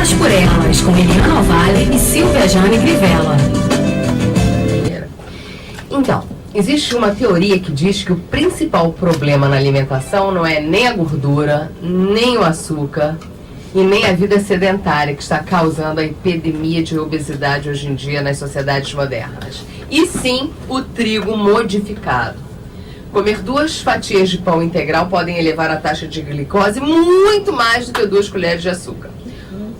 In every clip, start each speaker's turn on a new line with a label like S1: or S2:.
S1: Elas por Elas, com Eliana Vale e Silvia Jane Grivela.
S2: Então, existe uma teoria que diz que o principal problema na alimentação não é nem a gordura, nem o açúcar e nem a vida sedentária que está causando a epidemia de obesidade hoje em dia nas sociedades modernas. E sim, o trigo modificado. Comer 2 fatias de pão integral podem elevar a taxa de glicose muito mais do que 2 colheres de açúcar.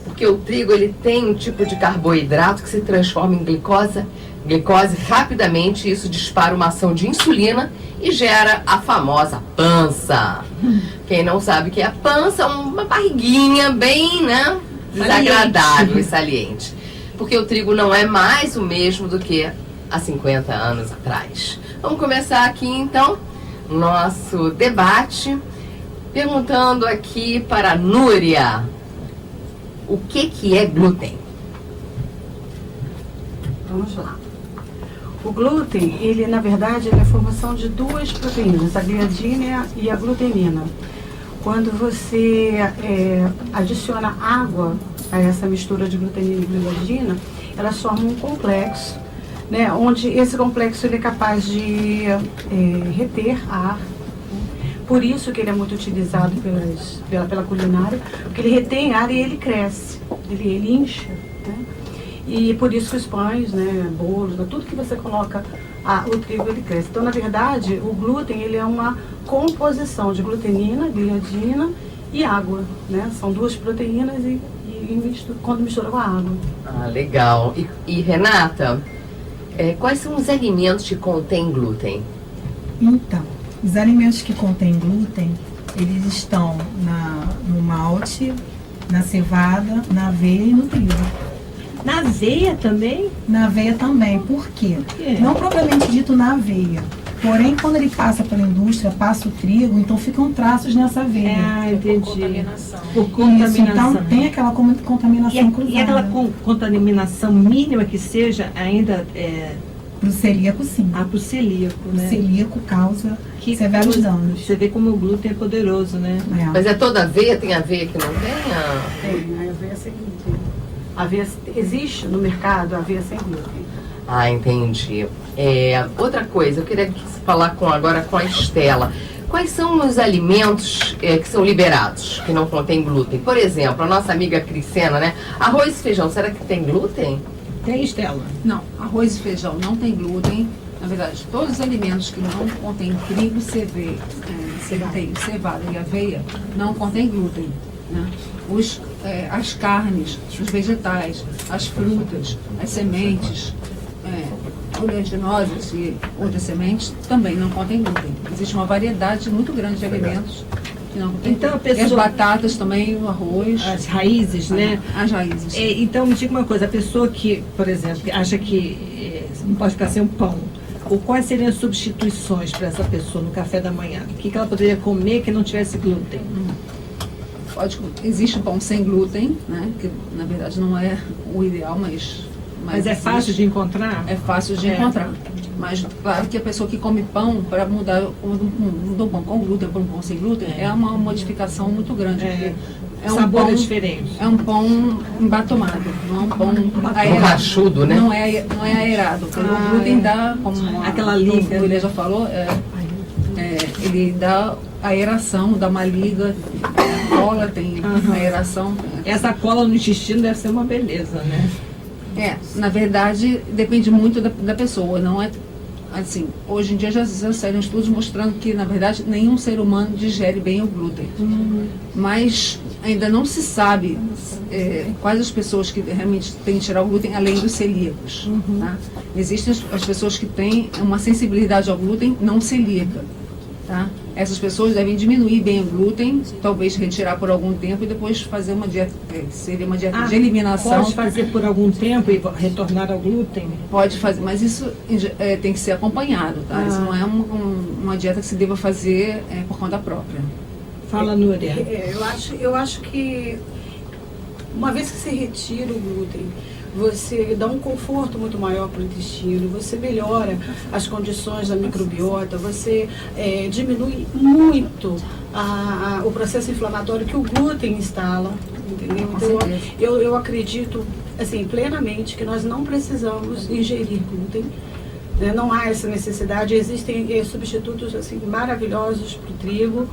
S2: Porque o trigo ele tem um tipo de carboidrato que se transforma em glicose rapidamente, e isso dispara uma ação de insulina e gera a famosa pança. Quem não sabe o que é a pança, uma barriguinha bem, né, desagradável e saliente. Porque o trigo não é mais o mesmo do que há 50 anos atrás. Vamos começar aqui então nosso debate perguntando aqui para a Núria, o que é glúten?
S3: Vamos lá. O glúten, ele na verdade é a formação de 2 proteínas, a gliadina e a glutenina. Quando você adiciona água a essa mistura de glutenina e gliadina, elas formam um complexo, né, onde esse complexo ele é capaz de reter ar. Por isso que ele é muito utilizado pela culinária, porque ele retém ar e ele cresce, ele incha, né? E por isso que os pães, né, bolos, tudo que você coloca o trigo ele cresce. Então, na verdade, o glúten ele é uma composição de glutenina, gliadina e água, né? São 2 proteínas quando mistura com a água.
S2: Ah, legal. E Renata, quais são os alimentos que contêm glúten?
S4: Então, os alimentos que contêm glúten, eles estão no malte, na cevada, na aveia e no trigo.
S5: Na aveia também?
S4: Na aveia também. Por quê? Não propriamente dito na aveia. Porém, quando ele passa pela indústria, passa o trigo, então ficam traços nessa aveia.
S5: Ah, entendi.
S6: Por contaminação.
S5: Por contaminação.
S4: Isso, então tem aquela contaminação cruzada.
S5: E aquela contaminação mínima que seja ainda...
S4: Pro celíaco, sim.
S5: Ah, pro celíaco, né?
S4: O celíaco causa severos danos.
S5: Você vê como o glúten é poderoso, né?
S2: Mas é toda aveia? Tem aveia que não tem?
S3: Tem, a aveia sem glúten. Aveia, existe no mercado aveia sem glúten.
S2: Ah, entendi. Outra coisa, eu queria falar agora com a Estela. Quais são os alimentos que são liberados, que não contêm glúten? Por exemplo, a nossa amiga Crisena, né? Arroz e feijão, será que tem glúten?
S5: Tem, Estela?
S6: Não, arroz e feijão não tem glúten. Na verdade, todos os alimentos que não contêm trigo, centeio, cevada e aveia não contêm glúten, né? As carnes, os vegetais, as frutas, as sementes, oleaginosas e outras sementes também não contêm glúten. Existe uma variedade muito grande de alimentos que não contêm glúten.
S5: Então,
S6: e as batatas também, o arroz.
S5: As raízes, né?
S6: As raízes.
S5: Então, me diga uma coisa, a pessoa que, por exemplo, acha que não pode ficar sem um pão, ou quais seriam as substituições para essa pessoa no café da manhã? O que ela poderia comer que não tivesse glúten?
S6: Existe o pão sem glúten, né? Que na verdade não é o ideal, mas
S5: é fácil de encontrar?
S6: É fácil de encontrar. Mas claro que a pessoa que come pão, para mudar do pão com glúten para um pão sem glúten, é uma modificação muito grande.
S5: É um sabor pão diferente.
S6: É um pão embatomado, não é um pão aerado.
S2: Rachudo, né?
S6: Não é aerado. O glúten dá, como
S5: aquela liga,
S6: o Ilê já falou, ele dá aeração, dá uma liga, a cola tem aeração.
S5: Essa cola no intestino deve ser uma beleza, né?
S6: Na verdade, depende muito da pessoa, não é assim, hoje em dia já saíram estudos mostrando que, na verdade, nenhum ser humano digere bem o glúten. Mas ainda não se sabe quais as pessoas que realmente têm que tirar o glúten, além dos celíacos. Tá? Existem as pessoas que têm uma sensibilidade ao glúten não celíaca. Tá? Essas pessoas devem diminuir bem o glúten, talvez retirar por algum tempo e depois fazer uma dieta, seria uma dieta de eliminação.
S5: Pode fazer por algum tempo e retornar ao glúten?
S6: Pode fazer, mas isso tem que ser acompanhado, tá? Isso não é uma dieta que se deva fazer por conta própria.
S5: Fala, Núria.
S3: Eu acho que uma vez que você retira o glúten, você dá um conforto muito maior para o intestino, você melhora as condições da microbiota, você diminui muito o processo inflamatório que o glúten instala, entendeu? Então, eu acredito assim, plenamente que nós não precisamos ingerir glúten, né? Não há essa necessidade, existem substitutos assim, maravilhosos para o trigo.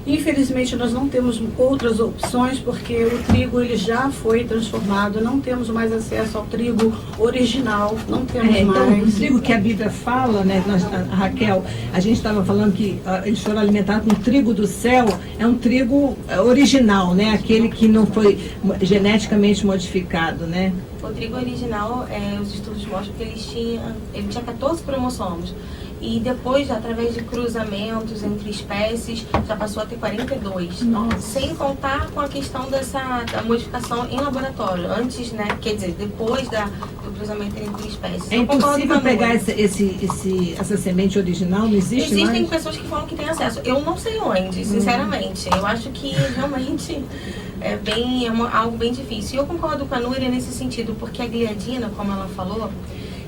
S3: Infelizmente nós não temos outras opções porque o trigo ele já foi transformado, não temos mais acesso ao trigo original, não temos
S5: então,
S3: mais.
S5: o trigo que a Bíblia fala, né, a Raquel, a gente estava falando que eles foram alimentados com trigo do céu, é um trigo original, né, aquele que não foi geneticamente modificado, né?
S7: O trigo original, os estudos mostram que ele tinha 14 cromossomos. E depois, através de cruzamentos entre espécies, já passou a ter 42.
S5: Nossa.
S7: Sem contar com a questão da modificação em laboratório. Antes, né, quer dizer, depois do cruzamento entre espécies.
S5: É impossível pegar essa semente original, não existe
S7: Existem
S5: mais?
S7: pessoas que falam que têm acesso. Eu não sei onde, sinceramente. Eu acho que realmente é algo bem difícil. E eu concordo com a Núria nesse sentido, porque a gliadina, como ela falou,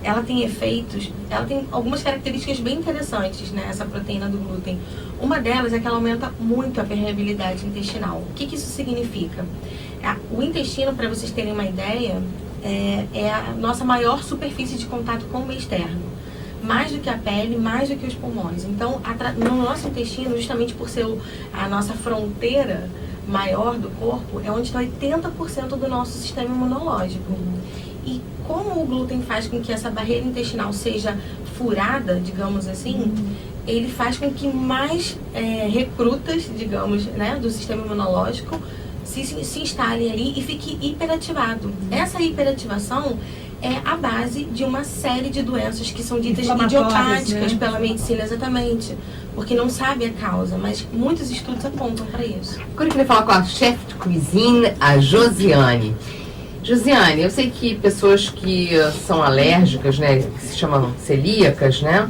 S7: ela tem efeitos, ela tem algumas características bem interessantes, né, essa proteína do glúten. Uma delas é que ela aumenta muito a permeabilidade intestinal. O que isso significa? O intestino, para vocês terem uma ideia, é a nossa maior superfície de contato com o meio externo. Mais do que a pele, mais do que os pulmões. Então, no nosso intestino, justamente por ser a nossa fronteira maior do corpo, é onde está 80% do nosso sistema imunológico. E como o glúten faz com que essa barreira intestinal seja furada, digamos assim, ele faz com que mais recrutas, digamos, né, do sistema imunológico se instalem ali e fique hiperativado. Essa hiperativação é a base de uma série de doenças que são ditas idiopáticas, né, pela medicina, exatamente, porque não sabe a causa, mas muitos estudos apontam para isso.
S2: Agora eu queria falar com a chefe de cozinha, a Josiane. Josiane, eu sei que pessoas que são alérgicas, né, que se chamam celíacas, né,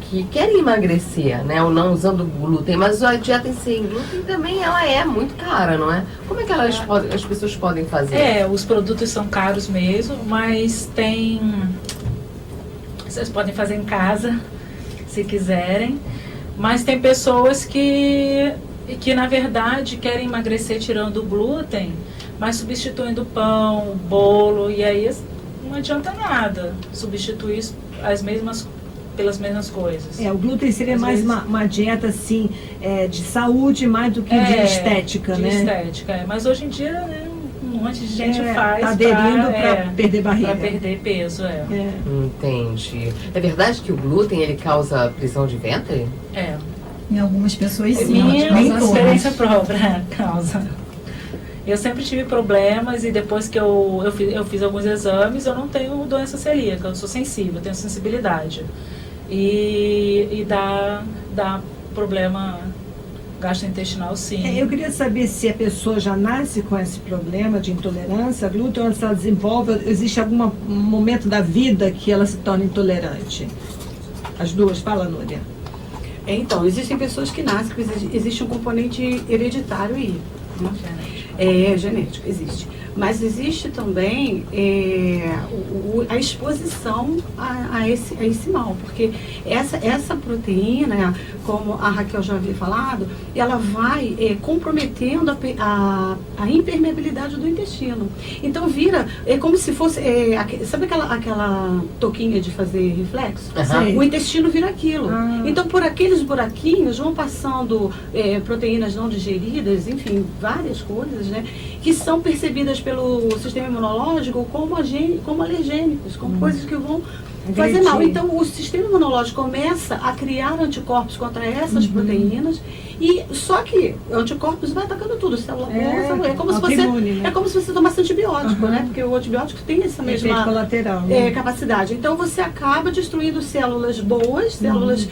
S2: que querem emagrecer, né, ou não usando glúten, mas a dieta sem glúten também ela é muito cara, não é? Como é que as pessoas podem fazer?
S8: Os produtos são caros mesmo, mas vocês podem fazer em casa, se quiserem, mas tem pessoas que na verdade querem emagrecer tirando o glúten, mas substituindo pão, bolo, e aí não adianta nada substituir pelas mesmas coisas.
S5: O glúten seria mais uma dieta assim, de saúde mais do que de estética, né? De
S8: estética, mas hoje em dia, né, um monte de gente faz.
S5: Tá aderindo para perder barriga.
S8: Para perder peso,
S2: Entendi. É verdade que o glúten ele causa prisão de ventre?
S4: Em algumas pessoas sim,
S8: Minha
S4: nem todas.
S8: experiência própria causa. Eu sempre tive problemas e depois que eu fiz alguns exames, eu não tenho doença celíaca, eu sou sensível, eu tenho sensibilidade. E dá problema gastrointestinal, sim.
S5: Eu queria saber se a pessoa já nasce com esse problema de intolerância à glúten ou se ela desenvolve, existe algum momento da vida que ela se torna intolerante? As duas, fala, Núria.
S3: Então, existem pessoas que nascem, existe um componente hereditário aí. Genético, existe. Mas existe também a exposição a esse mal, porque essa proteína, como a Raquel já havia falado, ela vai comprometendo a impermeabilidade do intestino. Então vira, como se fosse, sabe aquela touquinha de fazer reflexo?
S2: Uhum.
S3: O intestino vira aquilo. Então por aqueles buraquinhos vão passando proteínas não digeridas, enfim, várias coisas, né, que são percebidas pelo sistema imunológico como alergênicos, como coisas que vão fazer mal. Então o sistema imunológico começa a criar anticorpos contra essas proteínas, e só que anticorpos vai atacando tudo, célula boa, célula. É como se você tomasse antibiótico, né? Porque o antibiótico tem essa mesma
S5: colateral, né?
S3: Capacidade. Então você acaba destruindo células boas, células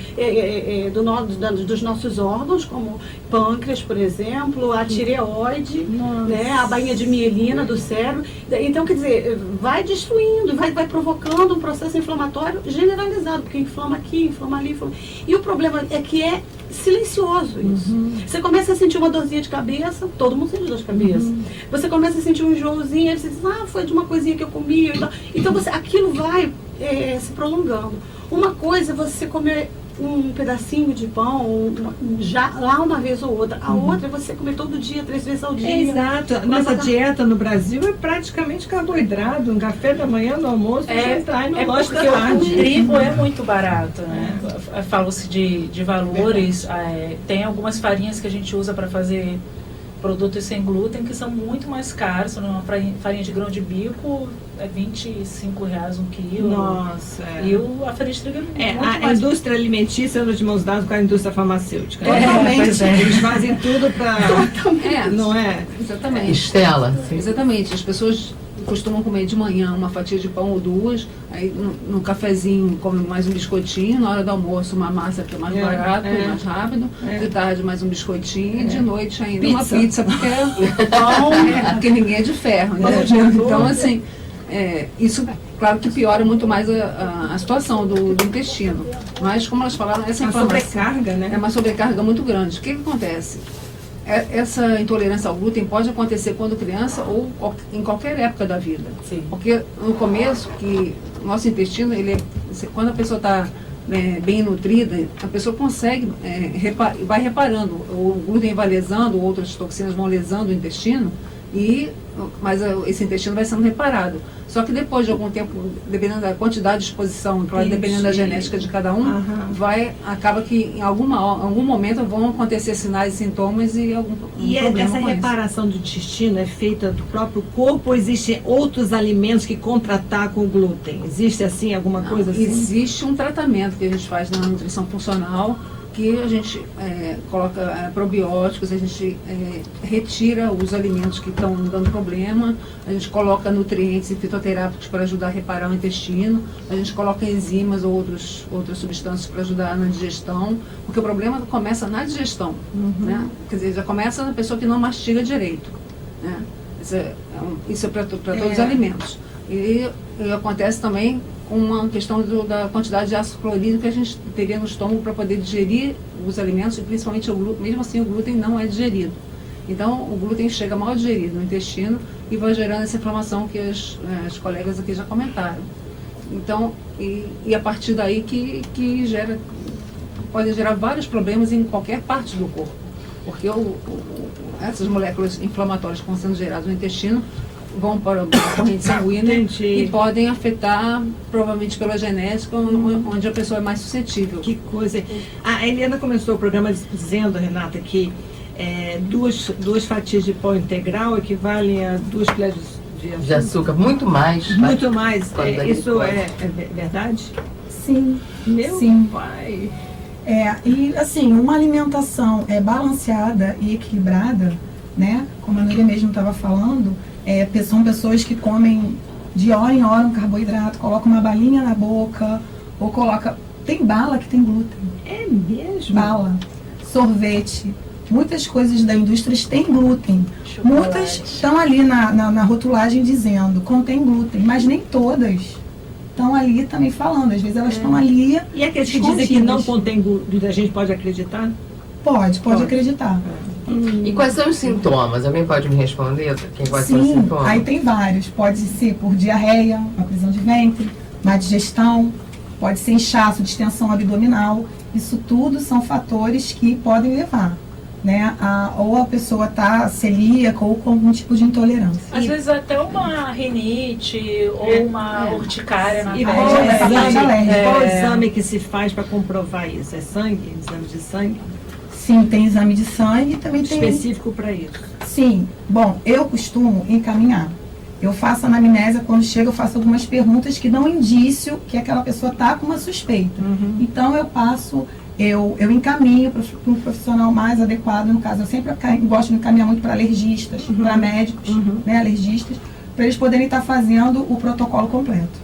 S3: dos nossos órgãos, como pâncreas, por exemplo, a tireoide, né? A bainha de mielina do cérebro. Então, quer dizer, vai destruindo, vai provocando um processo inflamatório inflamatório generalizado, porque inflama aqui, inflama ali, inflama... E o problema é que é silencioso isso. Você começa a sentir uma dorzinha de cabeça, todo mundo sente dor de cabeça. Você começa a sentir um enjoozinho, aí você diz, foi de uma coisinha que eu comi. Então aquilo vai se prolongando. Uma coisa é você comer um pedacinho de pão, já lá uma vez ou outra. A outra é você comer todo dia, 3 vezes ao dia.
S5: Exato. Nossa dieta no Brasil é praticamente carboidrato. Um café da manhã, no almoço, jantar e no lanche da tarde.
S8: O trigo é muito barato, né? Fala-se de valores. Tem algumas farinhas que a gente usa para fazer produtos sem glúten que são muito mais caros. Uma farinha de grão de bico é R$25 um quilo.
S5: Nossa.
S8: E a farinha de trigo é muito
S5: a
S8: mais...
S5: indústria alimentícia anda de mãos dadas com a indústria farmacêutica.
S3: Totalmente.
S5: Eles fazem tudo para... Não é?
S6: Exatamente.
S2: Estela.
S6: Exatamente. As pessoas costumam comer de manhã uma fatia de pão ou duas, aí no cafezinho come mais um biscoitinho, na hora do almoço uma massa que é mais barato, mais rápido, de tarde mais um biscoitinho e de noite ainda uma pizza, porque ninguém é de ferro, né? Então assim, isso claro que piora muito mais a situação do intestino, mas como elas falaram, essa
S5: sobrecarga, né?
S6: É uma sobrecarga muito grande. O que acontece? Essa intolerância ao glúten pode acontecer quando criança ou em qualquer época da vida.
S8: Sim.
S6: Porque no começo, que o nosso intestino, quando a pessoa está bem nutrida, a pessoa consegue, vai reparando, o glúten vai lesando, outras toxinas vão lesando o intestino, mas esse intestino vai sendo reparado. Só que depois de algum tempo, dependendo da quantidade de exposição, claro, dependendo da genética de cada um, acaba que em algum momento vão acontecer sinais e sintomas e algum problema
S5: essa
S6: com
S5: reparação do intestino é feita do próprio corpo ou existem outros alimentos que contra-atacam o glúten? Existe assim alguma coisa assim?
S6: Existe um tratamento que a gente faz na nutrição funcional, que a gente coloca probióticos, a gente retira os alimentos que estão dando problema, a gente coloca nutrientes e fitoterápicos para ajudar a reparar o intestino, a gente coloca enzimas ou outras substâncias para ajudar na digestão, porque o problema começa na digestão, né? Quer dizer, já começa na pessoa que não mastiga direito, né? Isso é para todos os alimentos. E acontece também com uma questão da quantidade de ácido clorídrico que a gente teria no estômago para poder digerir os alimentos, e principalmente o glúten. Mesmo assim, o glúten não é digerido. Então, o glúten chega mal digerido no intestino e vai gerando essa inflamação que as colegas aqui já comentaram. Então, e a partir daí que pode gerar vários problemas em qualquer parte do corpo. Porque essas moléculas inflamatórias que estão sendo geradas no intestino vão para a corrente sanguínea e podem afetar, provavelmente pela genética, onde a pessoa é mais suscetível.
S5: Que coisa. A Eliana começou o programa dizendo, Renata, que duas fatias de pão integral equivalem a 2 colheres
S2: de açúcar. Muito mais.
S5: Muito mais. Isso é verdade?
S4: Sim.
S5: Meu
S4: Sim.
S5: pai.
S4: E assim, uma alimentação balanceada e equilibrada, né? Como a Núria mesmo estava falando, são pessoas que comem de hora em hora um carboidrato, colocam uma balinha na boca, ou coloca... Tem bala que tem glúten.
S5: É mesmo?
S4: Bala, sorvete, muitas coisas da indústria têm glúten.
S8: Chocolate.
S4: Muitas estão ali na rotulagem dizendo contém glúten, mas nem todas estão ali também falando. Às vezes elas estão ali.
S5: E aqueles que dizem que não contém glúten, a gente pode acreditar?
S4: Pode acreditar.
S2: E quais são os sintomas? Alguém pode me responder? Quais são os
S4: Sim,
S2: sintomas?
S4: aí tem vários. Pode ser por diarreia, uma prisão de ventre, má digestão, pode ser inchaço, distensão abdominal. Isso tudo são fatores que podem levar, né? Ou a pessoa está celíaca ou com algum tipo de intolerância.
S8: Às vezes até uma rinite ou uma urticária na
S5: E
S8: pele.
S5: qual o exame que se faz para comprovar isso? É sangue? Exame de sangue?
S4: Sim, tem exame de sangue e também tem...
S5: Específico para isso?
S4: Sim. Bom, eu costumo encaminhar. Eu faço anamnésia, quando chego eu faço algumas perguntas que dão indício que aquela pessoa está com uma suspeita. Então eu encaminho para um profissional mais adequado. No caso, eu sempre gosto de encaminhar muito para alergistas, para médicos, né, alergistas, para eles poderem estar fazendo o protocolo completo.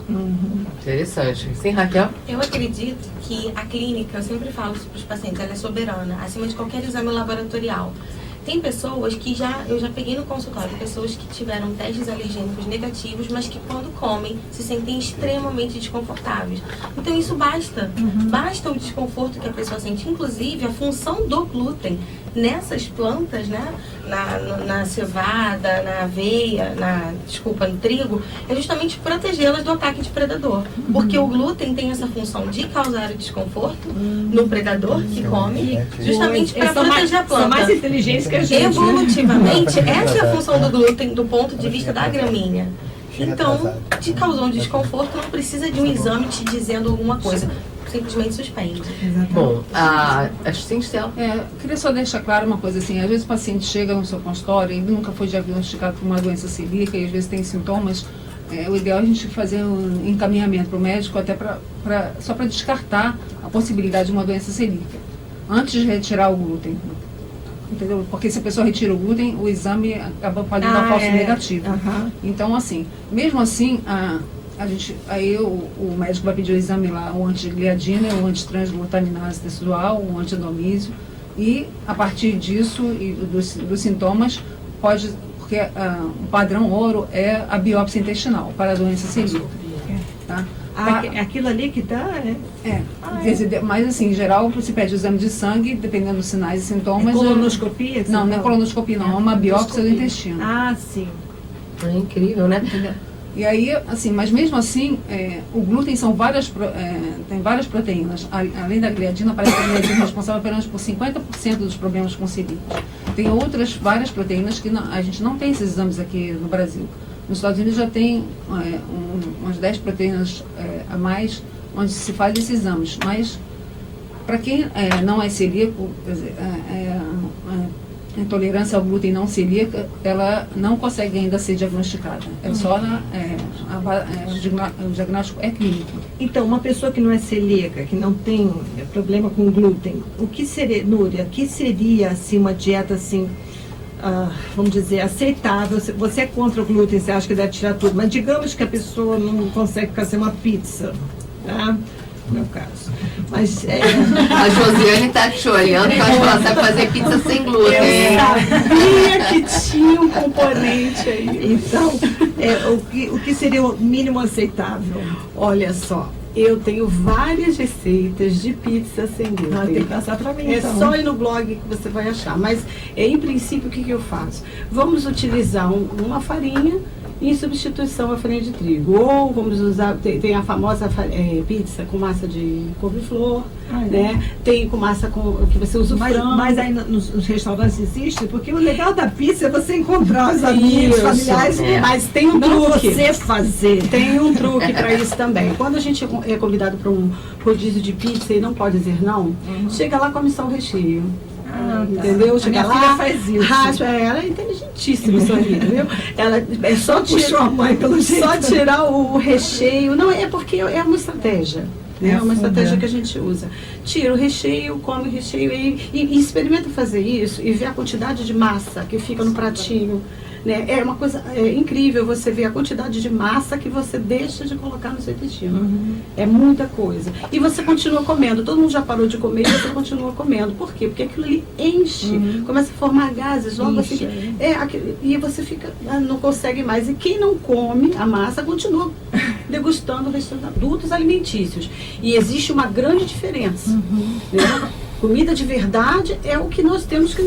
S2: Interessante. Sim, Raquel?
S7: Eu acredito que a clínica, eu sempre falo isso para os pacientes, ela é soberana, acima de qualquer exame laboratorial. Tem pessoas que eu já peguei no consultório, pessoas que tiveram testes alergênicos negativos, mas que quando comem se sentem extremamente desconfortáveis. Então isso basta. Basta o desconforto que a pessoa sente. Inclusive, a função do glúten nessas plantas, né? Na cevada, na aveia, no trigo, é justamente protegê-las do ataque de predador. Porque o glúten tem essa função de causar o desconforto no predador que come, justamente para proteger a planta.
S5: São mais inteligentes que a gente.
S7: Evolutivamente, essa é a função do glúten do ponto de vista da gramínea. Então, te causou um desconforto, não precisa de um exame te dizendo alguma coisa. Simplesmente suspende.
S2: Bom, sim, Stella.
S6: Queria só deixar claro uma coisa assim, às vezes o paciente chega no seu consultório e nunca foi diagnosticado com uma doença celíaca e às vezes tem sintomas, o ideal é a gente fazer um encaminhamento para o médico até só para descartar a possibilidade de uma doença celíaca, antes de retirar o glúten. Entendeu? Porque se a pessoa retira o glúten, o exame acaba podendo dar falso negativo. Então, assim, mesmo assim, o médico vai pedir o exame lá, o antigliadina, o antitransglutaminase tecidual, o antidomísio, e a partir disso e dos sintomas, porque o padrão ouro é a biópsia intestinal para a doença celíaca. Tá?
S5: Aquilo ali que dá,
S6: Mas assim, em geral, você pede o exame de sangue, dependendo dos sinais e sintomas.
S5: Colonoscopia?
S6: Não é colonoscopia, não, é uma biópsia do intestino.
S5: Sim.
S2: É incrível, né?
S6: Entendeu? E aí, assim, mas mesmo assim, o glúten tem várias proteínas. Além da gliadina, parece que a gliadina é responsável apenas por 50% dos problemas com celíacos. Tem várias proteínas que a gente não tem esses exames aqui no Brasil. Nos Estados Unidos já tem umas 10 proteínas a mais, onde se faz esses exames. Mas, para quem não é celíaco, quer dizer, a intolerância ao glúten não celíaca, ela não consegue ainda ser diagnosticada. É só o diagnóstico é clínico.
S5: Então, uma pessoa que não é celíaca, que não tem problema com glúten, o que seria, Núria, que seria assim, uma dieta assim, vamos dizer, aceitável? Você é contra o glúten, você acha que deve tirar tudo, mas digamos que a pessoa não consegue fazer uma pizza, tá? No meu caso. Mas,
S2: a Josiane tá te olhando, que eu acho que ela sabe fazer pizza sem glúten.
S3: Eu sabia que tinha um componente aí.
S5: Então, o que seria o mínimo aceitável?
S3: Olha só, eu tenho várias receitas de pizza sem glúten.
S5: Tem que passar para mim,
S3: então. É só ir no blog que você vai achar. Mas, em princípio, o que eu faço? Vamos utilizar uma farinha em substituição à farinha de trigo. Ou vamos usar, tem a famosa pizza com massa de couve-flor, né? Tem com massa que você usa o frango.
S5: Mas aí nos restaurantes existe, porque o legal da pizza é você encontrar os amigos, familiares.
S3: Mas tem um truque.
S5: Você fazer.
S3: Tem um truque para isso também. Quando a gente é convidado para um rodízio de pizza e não pode dizer não, chega lá, come só o recheio. Entendeu? Chega lá,
S5: faz isso.
S3: Raspa, ela é inteligentíssima, sua vida, viu? Ela é só
S5: puxou a mãe pelo jeito.
S3: Só tirar o recheio. Não, é porque é uma estratégia. É uma estratégia que a gente usa. Tira o recheio, come o recheio e experimenta fazer isso e ver a quantidade de massa que fica no pratinho. Né? É uma coisa incrível você ver a quantidade de massa que você deixa de colocar no seu intestino. É muita coisa. E você continua comendo. Todo mundo já parou de comer e você continua comendo. Por quê? Porque aquilo ali enche, começa a formar gases. Logo assim, e você fica, não consegue mais. E quem não come a massa continua degustando o restante dos produtos alimentícios. E existe uma grande diferença. Né? Comida de verdade é o que nós temos que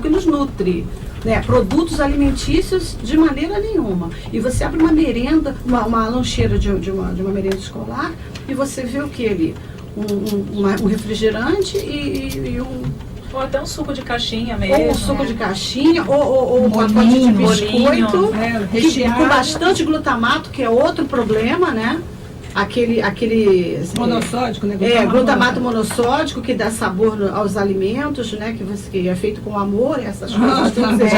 S3: nos nutre. Né, produtos alimentícios de maneira nenhuma. E você abre uma merenda, uma lancheira de uma merenda escolar e você vê o que ali? Um refrigerante e
S8: ou até um suco de caixinha mesmo.
S3: Ou um suco de caixinha, ou um pacote de biscoito com bastante glutamato, que é outro problema, né? Aquele
S5: monossódico, né?
S3: Glutamato monossódico que dá sabor aos alimentos, né? Que é feito com amor, essas coisas todas.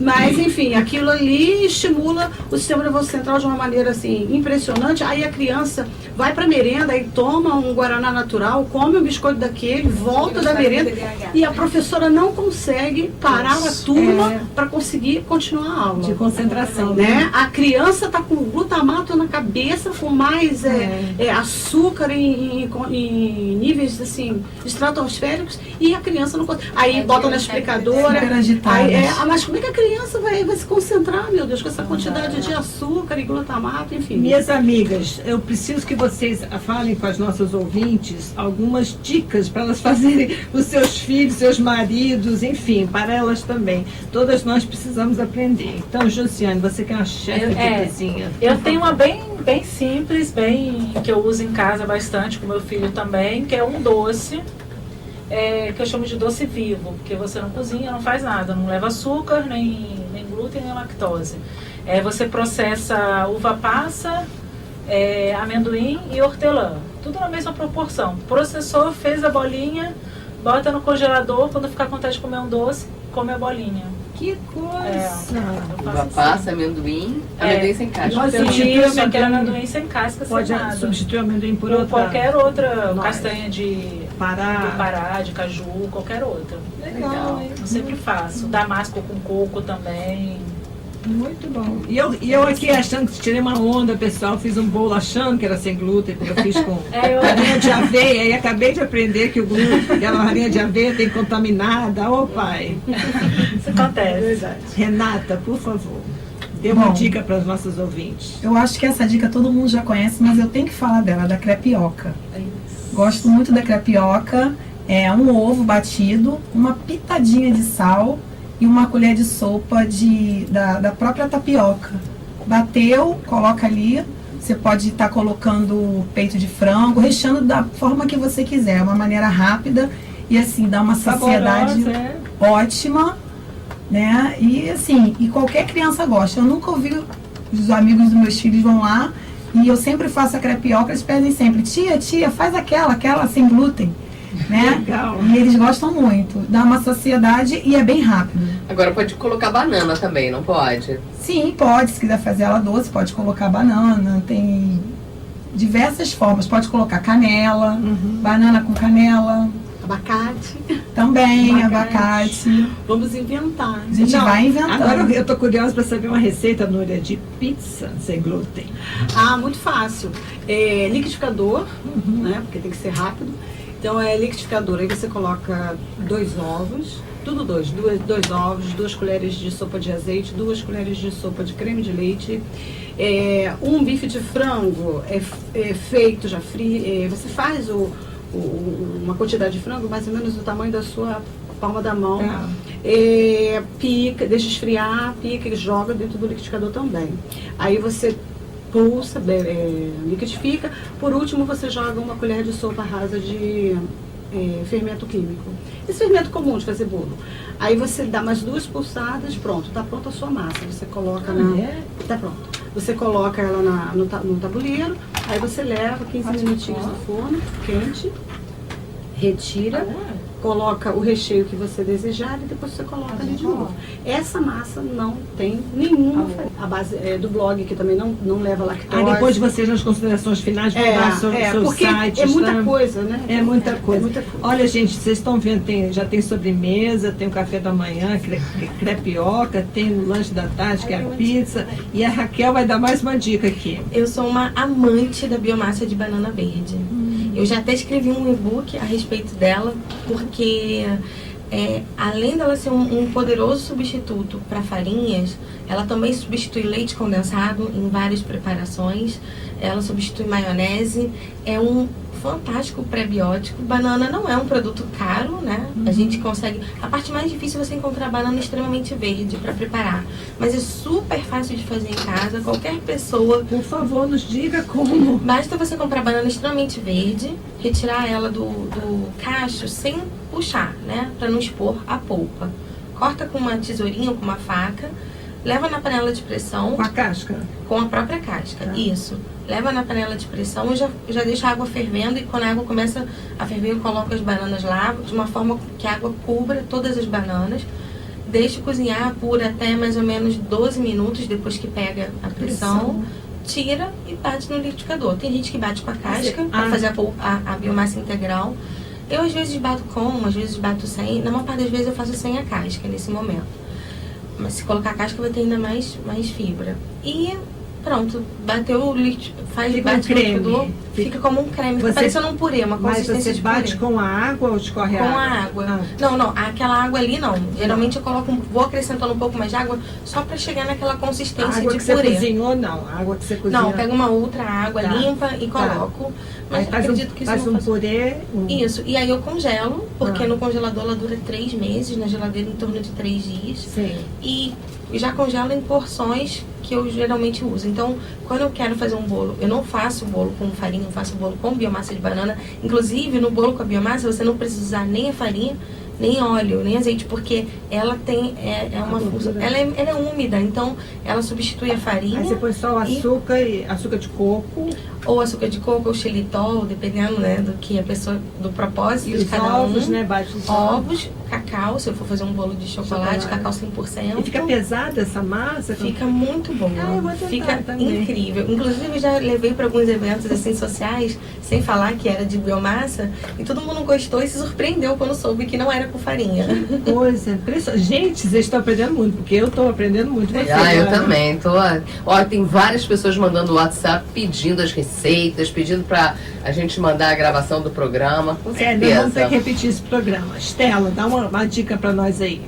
S3: Mas, enfim, aquilo ali estimula o sistema nervoso central de uma maneira, assim, impressionante. Aí a criança vai para merenda, aí toma um guaraná natural, come um biscoito daquele, volta da merenda, e a professora não consegue parar a turma para conseguir continuar a aula.
S5: De concentração,
S3: Né? A criança está com glutamato na cabeça, com mais açúcar em níveis assim estratosféricos, e a criança não consegue. Aí bota na explicadora.
S4: Super agitada.
S3: Aí, mas como é que a criança vai se concentrar, meu Deus, com essa quantidade de açúcar e glutamato, enfim.
S5: Minhas amigas, eu preciso que vocês falem com as nossas ouvintes algumas dicas para elas fazerem os seus filhos, seus maridos, enfim, para elas também. Todas nós precisamos aprender. Então, Josiane, você que é uma chefe de cozinha.
S8: Eu tenho uma bem simples, que eu uso em casa bastante, com meu filho também, que é um doce, que eu chamo de doce vivo, porque você não cozinha, não faz nada, não leva açúcar, nem glúten, nem lactose. Você processa uva passa, amendoim e hortelã, tudo na mesma proporção. Processou, fez a bolinha, bota no congelador, quando ficar com vontade de comer um doce, come a bolinha.
S5: Que coisa!
S2: Uva passa, amendoim sem casca.
S5: Pode
S8: Isso,
S5: substituir
S8: só que amendoim sem casca,
S5: Pode
S8: sem nada.
S5: substituir o amendoim por
S8: Ou qualquer outra
S5: Nós.
S8: castanha de Pará, de caju, qualquer outra.
S5: Legal, hein?
S8: Eu sempre faço. Damasco com coco também.
S5: Muito bom. E eu aqui achando que tirei uma onda, pessoal, fiz um bolo achando que era sem glúten, porque eu fiz com farinha de aveia, e acabei de aprender que o glúten, aquela farinha de aveia tem contaminada. Ô pai!
S8: Isso acontece.
S5: Renata, por favor, dê uma dica para os nossos ouvintes.
S4: Eu acho que essa dica todo mundo já conhece, mas eu tenho que falar dela, da crepioca. Gosto muito da crepioca. É um ovo batido, uma pitadinha de sal e uma colher de sopa da própria tapioca. Bateu, coloca ali. Você pode estar colocando peito de frango, recheando da forma que você quiser. É uma maneira rápida e assim, dá uma saciedade ótima, né? E assim, e qualquer criança gosta. Eu nunca ouvi, os amigos dos meus filhos vão lá e eu sempre faço a crepioca, eles pedem sempre, tia, faz aquela sem glúten. Né?
S5: Legal.
S4: E eles gostam muito. Dá uma saciedade e é bem rápido.
S2: Agora pode colocar banana também, não pode?
S4: Sim, pode. Se quiser fazer ela doce, pode colocar banana. Tem diversas formas. Pode colocar canela, banana com canela.
S3: Abacate.
S4: Também, abacate.
S3: Vamos inventar.
S4: A gente vai inventando.
S5: Agora eu tô curiosa para saber uma receita, Núria, de pizza sem glúten.
S3: Muito fácil. Liquidificador, né? Porque tem que ser rápido. Então é liquidificador, aí você coloca 2 ovos, tudo dois ovos, 2 colheres de sopa de azeite, 2 colheres de sopa de creme de leite, um bife de frango feito já frio, você faz uma quantidade de frango mais ou menos do tamanho da sua palma da mão, pica, deixa esfriar, pica e joga dentro do liquidificador também. Aí você pulsa, liquidifica. Por último, você joga uma colher de sopa rasa de fermento químico. Esse fermento comum de fazer bolo. Aí você dá mais 2 pulsadas, pronto, tá pronta a sua massa. Você coloca tá pronto. Você coloca ela no tabuleiro, aí você leva 15 minutinhos no forno, quente, retira, coloca o recheio que você desejar e depois você coloca ali de novo. Essa massa não tem nenhuma farinha. A base do blog, que também não leva lactose.
S5: Depois de vocês, nas considerações finais, vão dar seus
S3: porque
S5: sites.
S3: É muita coisa, né?
S5: É muita coisa. Olha, gente, vocês estão vendo, já tem sobremesa, tem o café da manhã, crepioca, tem o lanche da tarde, que é a pizza. E a Raquel vai dar mais uma dica aqui.
S7: Eu sou uma amante da biomassa de banana verde. Eu já até escrevi um e-book a respeito dela, porque além dela ser um poderoso substituto para farinhas, ela também substitui leite condensado em várias preparações, ela substitui maionese, é um fantástico pré-biótico. Banana não é um produto caro, né? A gente consegue... A parte mais difícil é você encontrar banana extremamente verde para preparar. Mas é super fácil de fazer em casa. Qualquer pessoa...
S5: Por favor, nos diga como.
S7: Basta você comprar banana extremamente verde, retirar ela do cacho sem puxar, né? Para não expor a polpa. Corta com uma tesourinha ou com uma faca. Leva na panela de pressão.
S5: Com a casca?
S7: Com a própria casca, isso. Leva na panela de pressão e já deixa a água fervendo. E quando a água começa a ferver, eu coloco as bananas lá, de uma forma que a água cubra todas as bananas. deixo cozinhar por até mais ou menos 12 minutos depois que pega a pressão. Tira e bate no liquidificador. Tem gente que bate com a casca para fazer a biomassa integral. Eu às vezes bato com, às vezes bato sem. Na maior parte das vezes eu faço sem a casca nesse momento. Mas se colocar a casca vai ter ainda mais fibra. E pronto, bateu o líquido, bate no liquidificador, fica como um creme, fica parecendo um purê, uma consistência
S5: Mas você
S7: de
S5: bate
S7: purê.
S5: com a água ou escorre
S7: Com
S5: a
S7: a
S5: água?
S7: água. Não, aquela água ali não. Geralmente eu coloco, vou acrescentando um pouco mais de água só pra chegar naquela
S5: A
S7: consistência
S5: água
S7: de
S5: que você
S7: purê.
S5: cozinhou, não. A água que você cozinha.
S7: Não, pego uma outra água
S5: Tá.
S7: limpa e coloco. Mas
S5: Aí
S7: acredito que isso
S5: faz
S7: não
S5: um
S7: faz...
S5: purê.
S7: Isso, e aí eu congelo, porque no congelador ela dura 3 meses, na geladeira em torno de 3 dias.
S5: Sim.
S7: E já congelo em porções que eu geralmente uso. Então, quando eu quero fazer um bolo, eu não faço bolo com farinha, eu faço bolo com biomassa de banana. Inclusive, no bolo com a biomassa, você não precisa usar nem a farinha, nem óleo, nem azeite, porque ela tem uma função. Ela é úmida, então ela substitui a farinha.
S5: Aí você põe só o açúcar e açúcar de coco.
S7: Ou açúcar de coco ou xilitol, dependendo, né, do que a pessoa, do propósito
S5: E
S7: de
S5: os
S7: cada
S5: ovos,
S7: um.
S5: né? Bate os
S7: Ovos, cacau, se eu for fazer um bolo de chocolate, cacau 100%.
S5: E fica pesada essa massa?
S7: Fica muito bom.
S5: Eu vou tentar
S7: Fica
S5: também.
S7: incrível. Inclusive, eu já levei para alguns eventos assim sociais, sem falar que era de biomassa, e todo mundo gostou e se surpreendeu quando soube que não era com farinha.
S5: Coisa impressionante. Gente, vocês estão aprendendo muito, porque eu estou aprendendo muito. Você,
S2: Eu
S5: Ana?
S2: também. Ó, tem várias pessoas mandando WhatsApp pedindo as receitas, pedindo pra a gente mandar a gravação do programa. Com
S5: Nós
S2: certeza.
S5: vamos ter que repetir esse programa. Estela, dá uma dica para nós aí.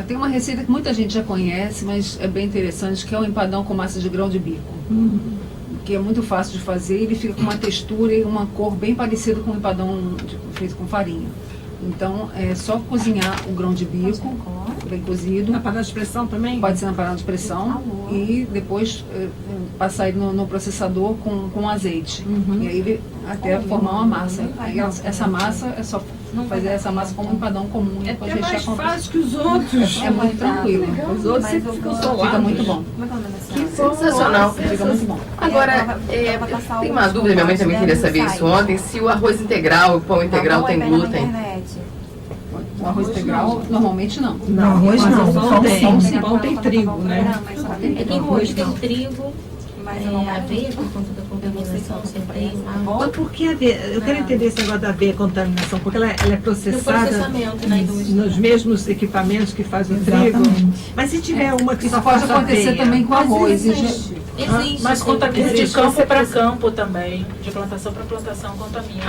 S6: Tem uma receita que muita gente já conhece, mas é bem interessante, que é o empadão com massa de grão de bico. Que é muito fácil de fazer, ele fica com uma textura e uma cor bem parecida com o empadão feito com farinha. Então, é só cozinhar o grão de bico, bem cozido.
S5: Na panela de pressão também?
S6: Pode ser na panela de pressão e depois passar ele no processador com azeite. E aí ele até formar uma massa. Aí essa massa é só fazer essa massa como um empadão comum.
S5: É
S6: depois
S5: até mais
S6: rechear com
S5: fácil que os outros.
S6: É muito tranquilo.
S5: Os outros sempre ficam solados.
S6: Fica muito bom.
S2: Sensacional.
S6: Fica muito bom.
S2: Agora, tem uma dúvida, minha mãe também queria saber isso ontem, se o arroz integral, o pão integral tem glúten.
S6: O arroz integral, normalmente não.
S5: Não,
S4: arroz
S5: mas
S4: não.
S5: o pão
S4: Pão
S5: tem.
S4: sim.
S5: O pão tem trigo, né?
S7: É que hoje tem trigo, aveia, por conta da contaminação, sempre
S5: Mas por que aveia? Eu quero entender esse negócio da aveia contaminação, porque ela é
S7: no
S5: processada
S7: processamento na indústria.
S5: nos mesmos equipamentos que faz o trigo. Mas se tiver uma que
S6: Isso
S5: só
S6: pode
S5: faz
S6: acontecer
S5: aveia,
S6: também com arroz.
S7: Existe.
S8: Mas
S7: sim.
S8: contamina de
S5: Existe.
S8: campo para campo também. De plantação para plantação contamina.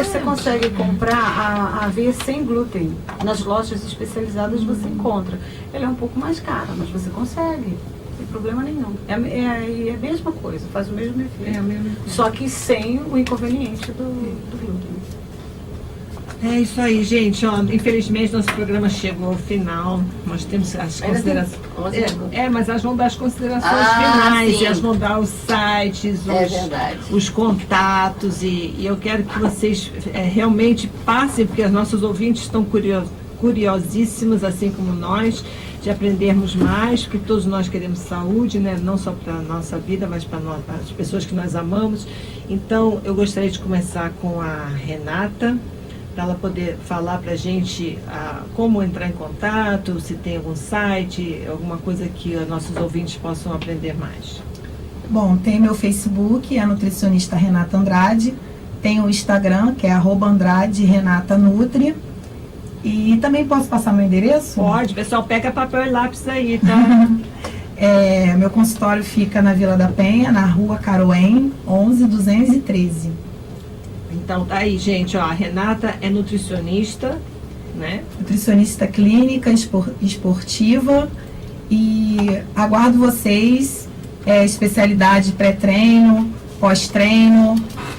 S3: Você consegue comprar a aveia sem glúten. Nas lojas especializadas você encontra. Ela é um pouco mais cara, mas você consegue. Sem problema nenhum. É a mesma coisa, faz o mesmo efeito.
S5: É a mesma.
S3: Só que sem o inconveniente do glúten.
S5: É isso aí, gente. Ó, infelizmente, nosso programa chegou ao final. Nós temos as considerações. Mas elas vão dar as considerações finais.
S2: sim.
S5: E elas vão dar os sites,
S2: É verdade.
S5: os contatos. E eu quero que vocês realmente passem, porque os nossos ouvintes estão curiosíssimos, assim como nós, de aprendermos mais, porque todos nós queremos saúde, né? Não só para a nossa vida, mas para as pessoas que nós amamos. Então, eu gostaria de começar com a Renata, para ela poder falar para a gente como entrar em contato, se tem algum site, alguma coisa que os nossos ouvintes possam aprender mais.
S4: Bom, tem meu Facebook, é a nutricionista Renata Andrade. Tem o Instagram, que é @AndradeRenataNutri. E também posso passar meu endereço?
S5: Pode, pessoal, pega papel e lápis aí, tá?
S4: Meu consultório fica na Vila da Penha, na Rua Caroém, 11.213.
S5: Então tá aí, gente, ó, a Renata é nutricionista, né?
S4: Nutricionista clínica, esportiva. E aguardo vocês, especialidade pré-treino, pós-treino,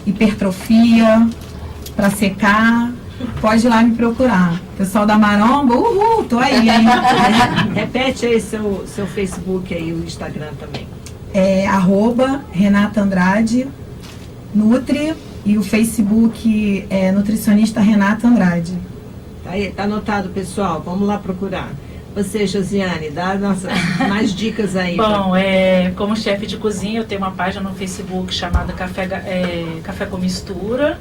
S4: hipertrofia, para secar. Pode ir lá me procurar. Pessoal da Maromba, uhul, tô aí, hein?
S5: Repete aí seu Facebook aí, o Instagram também.
S4: É @Renata Andrade Nutri e o Facebook é nutricionista Renata Andrade.
S5: Tá aí, tá anotado, pessoal. Vamos lá procurar. Você, Josiane, dá mais dicas aí.
S8: Bom, como chefe de cozinha, eu tenho uma página no Facebook chamada Café com Mistura.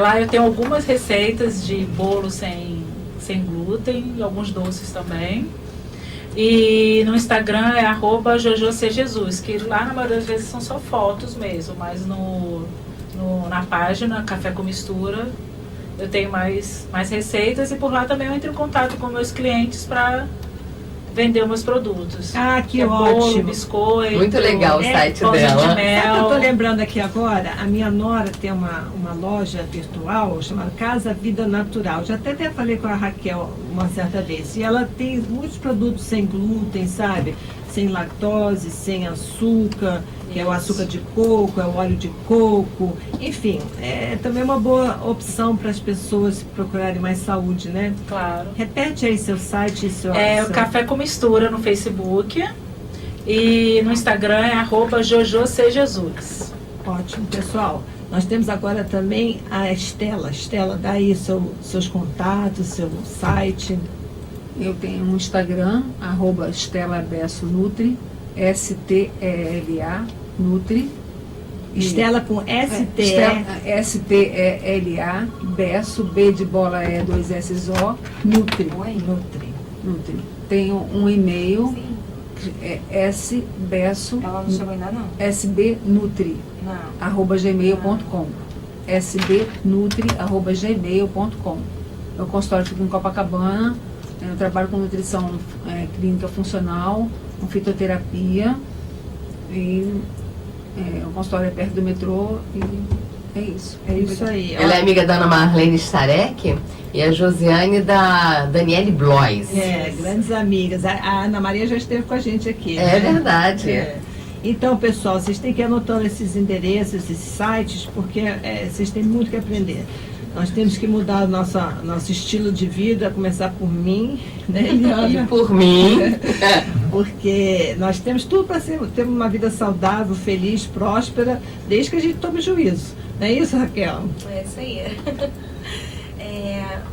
S8: Lá eu tenho algumas receitas de bolo sem sem glúten e alguns doces também. E no Instagram é @JojoCJesus, que lá na maioria das vezes são só fotos mesmo, mas na página Café com Mistura eu tenho mais receitas e por lá também eu entro em contato com meus clientes para vender meus produtos.
S5: Ah, que
S8: é
S5: ótimo.
S8: Bolo, biscoito.
S2: Muito legal o site
S8: pãozinho
S2: dela.
S8: de
S5: Sabe o que eu tô
S8: mel.
S5: lembrando aqui agora? A minha nora tem uma loja virtual chamada Casa Vida Natural. Já até falei com a Raquel uma certa vez. E ela tem muitos produtos sem glúten, sabe? Sem lactose, sem açúcar, que é o açúcar de coco, é o óleo de coco. Enfim, é também uma boa opção para as pessoas procurarem mais saúde, né?
S8: Claro.
S5: Repete aí seu site e seu...
S8: É o Café com Mistura no Facebook. E no Instagram é @JojoCJesus.
S5: Ótimo, pessoal. Nós temos agora também a Estela. Estela, dá aí seus contatos, seu site.
S6: Eu tenho um Instagram, @StelaBessoNutri, STELA Nutri.
S5: Estela com STE.
S6: STELA, Besso, B de bola é 2 S O, Nutri. Nutri. Tenho um e-mail, é sbesso,
S7: Ela não chegou ainda não?
S6: sbnutri,
S7: Não.
S6: @gmail.com. sbnutri@gmail.com. Meu consultório fica em Copacabana. Eu trabalho com nutrição clínica funcional, com fitoterapia. E o consultório é perto do metrô. E é isso.
S5: É isso aí.
S2: Ela é amiga da Ana Marlene Starek e a Josiane da Daniele Blois.
S5: Grandes amigas. A Ana Maria já esteve com a gente aqui.
S2: É
S5: né?
S2: verdade.
S5: Então, pessoal, vocês têm que ir anotando esses endereços, esses sites, porque vocês têm muito que aprender. Nós temos que mudar nosso estilo de vida, começar por mim, né, Eliana?
S2: E por mim.
S5: Porque nós temos tudo para ter uma vida saudável, feliz, próspera, desde que a gente tome juízo. Não é isso, Raquel?
S7: É isso aí.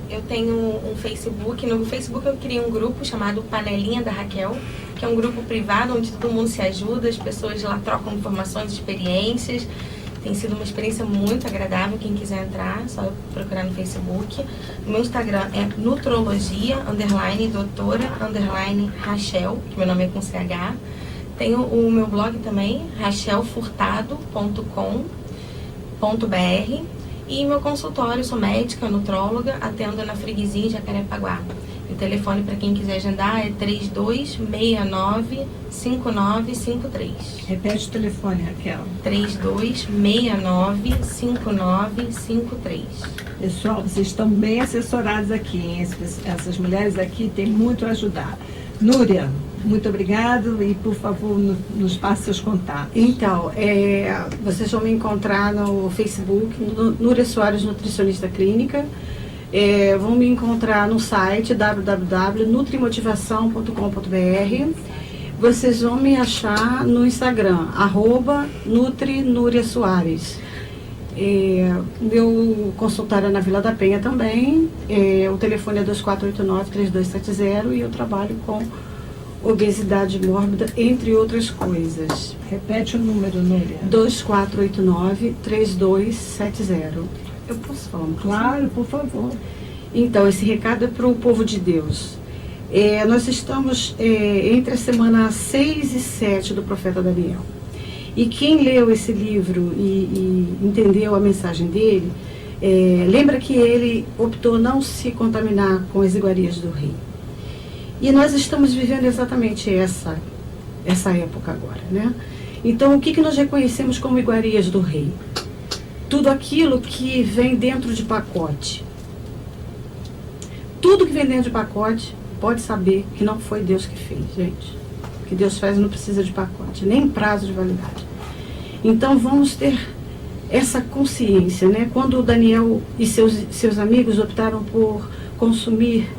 S7: Eu tenho um Facebook. No Facebook eu criei um grupo chamado Panelinha da Raquel, que é um grupo privado onde todo mundo se ajuda, as pessoas lá trocam informações, experiências. Tem sido uma experiência muito agradável. Quem quiser entrar, é só procurar no Facebook. O meu Instagram é nutrologia, doutora, Rachel, que meu nome é com CH. Tenho o meu blog também, rachelfurtado.com.br. E meu consultório, sou médica, nutróloga, atendo na Freguesia, em Jacarepaguá. O telefone para quem quiser agendar é 3269-5953.
S5: Repete o telefone, Raquel.
S7: 3269-5953.
S5: Pessoal, vocês estão bem assessorados aqui, hein? Essas mulheres aqui têm muito a ajudar. Núria, muito obrigado e, por favor, nos passe seus contatos.
S3: Então, vocês vão me encontrar no Facebook, Núria Soares, nutricionista clínica. Vão me encontrar no site www.nutrimotivação.com.br. Vocês vão me achar no Instagram, @NutriNúriaSoares. Meu consultório é na Vila da Penha também. O telefone é 2489-3270 e eu trabalho com obesidade mórbida, entre outras coisas.
S5: Repete o número, Núria.
S3: 2489-3270. Eu posso falar uma coisa?
S5: Claro, por favor.
S3: Então, esse recado é para o povo de Deus. Nós estamos entre a semana 6 e 7 do profeta Daniel. E quem leu esse livro e entendeu a mensagem dele, lembra que ele optou não se contaminar com as iguarias do rei. E nós estamos vivendo exatamente essa época agora, né? Então, o que nós reconhecemos como iguarias do rei? Tudo aquilo que vem dentro de pacote. Tudo que vem dentro de pacote, pode saber que não foi Deus que fez, gente. O que Deus faz não precisa de pacote, nem prazo de validade. Então, vamos ter essa consciência, né? Quando o Daniel e seus amigos optaram por consumir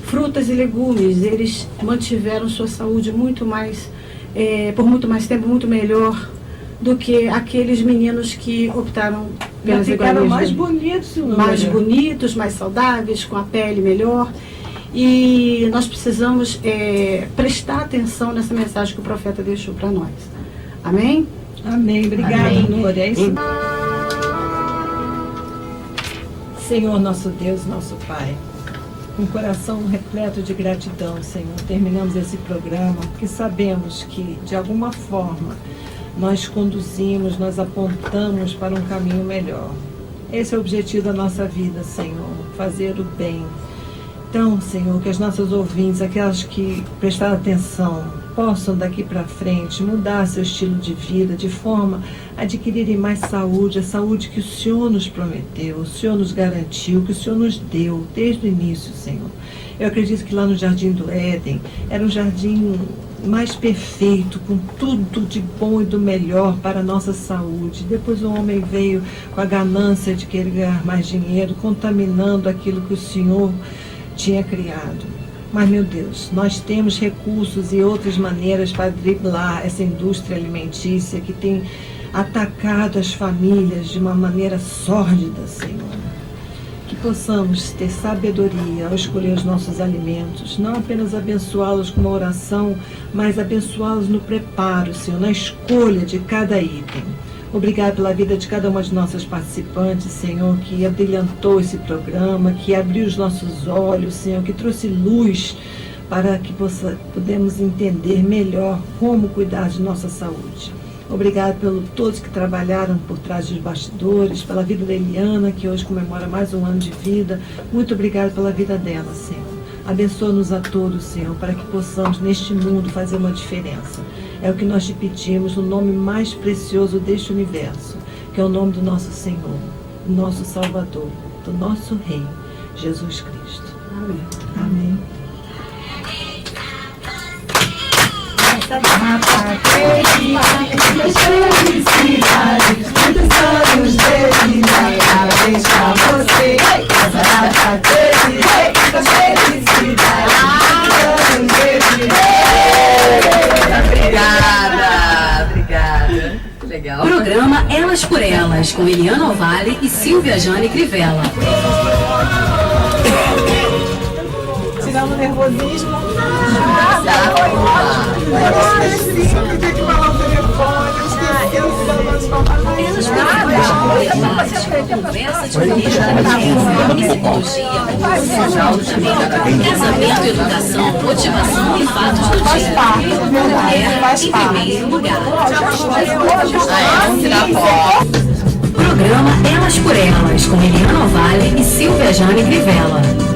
S3: frutas e legumes, eles mantiveram sua saúde muito mais, por muito mais tempo, muito melhor do que aqueles meninos que optaram pelas
S5: ficaram
S3: iguarias.
S5: mais bonitos,
S3: mais bonitos, mais saudáveis, com a pele melhor. E nós precisamos prestar atenção nessa mensagem que o profeta deixou para nós. Amém?
S5: Amém. Obrigada,
S2: Amém.
S5: Núria. É isso. Senhor, nosso Deus, nosso Pai, com o coração repleto de gratidão, Senhor, terminamos esse programa, porque sabemos que, de alguma forma, nós conduzimos, nós apontamos para um caminho melhor. Esse é o objetivo da nossa vida, Senhor, fazer o bem. Então, Senhor, que as nossas ouvintes, aquelas que prestaram atenção, possam daqui para frente mudar seu estilo de vida, de forma a adquirirem mais saúde, a saúde que o Senhor nos prometeu, o Senhor nos garantiu, que o Senhor nos deu desde o início, Senhor. Eu acredito que lá no Jardim do Éden era um jardim mais perfeito, com tudo de bom e do melhor para a nossa saúde. Depois o homem veio com a ganância de querer ganhar mais dinheiro, contaminando aquilo que o Senhor tinha criado. Mas, meu Deus, nós temos recursos e outras maneiras para driblar essa indústria alimentícia que tem atacado as famílias de uma maneira sórdida, Senhor. Que possamos ter sabedoria ao escolher os nossos alimentos, não apenas abençoá-los com uma oração, mas abençoá-los no preparo, Senhor, na escolha de cada item. Obrigado pela vida de cada uma de nossas participantes, Senhor, que abrilhantou esse programa, que abriu os nossos olhos, Senhor, que trouxe luz para que podemos entender melhor como cuidar de nossa saúde. Obrigado por todos que trabalharam por trás dos bastidores, pela vida da Eliana, que hoje comemora mais um ano de vida. Muito obrigado pela vida dela, Senhor. Abençoa-nos a todos, Senhor, para que possamos neste mundo fazer uma diferença. É o que nós te pedimos no nome mais precioso deste universo, que é o nome do nosso Senhor, do nosso Salvador, do nosso Rei, Jesus Cristo. Amém. Amém.
S4: Muitas felicidades, muitos anos de vida, parabéns pra você. Essa data muitas felicidades, muitos anos de vida.
S2: Obrigada. Legal.
S1: Programa Elas por Elas, com Eliana Ovalle e Silvia Jane Crivella.
S3: Tirando o nervosismo.
S1: Elas por Elas, debate, conversa de família, psicologia, casamento, educação, motivação e fatos do dia. Mulher em primeiro lugar. Programa Elas por Elas, com Eliana Ovalle e Silvia Jane Crivella.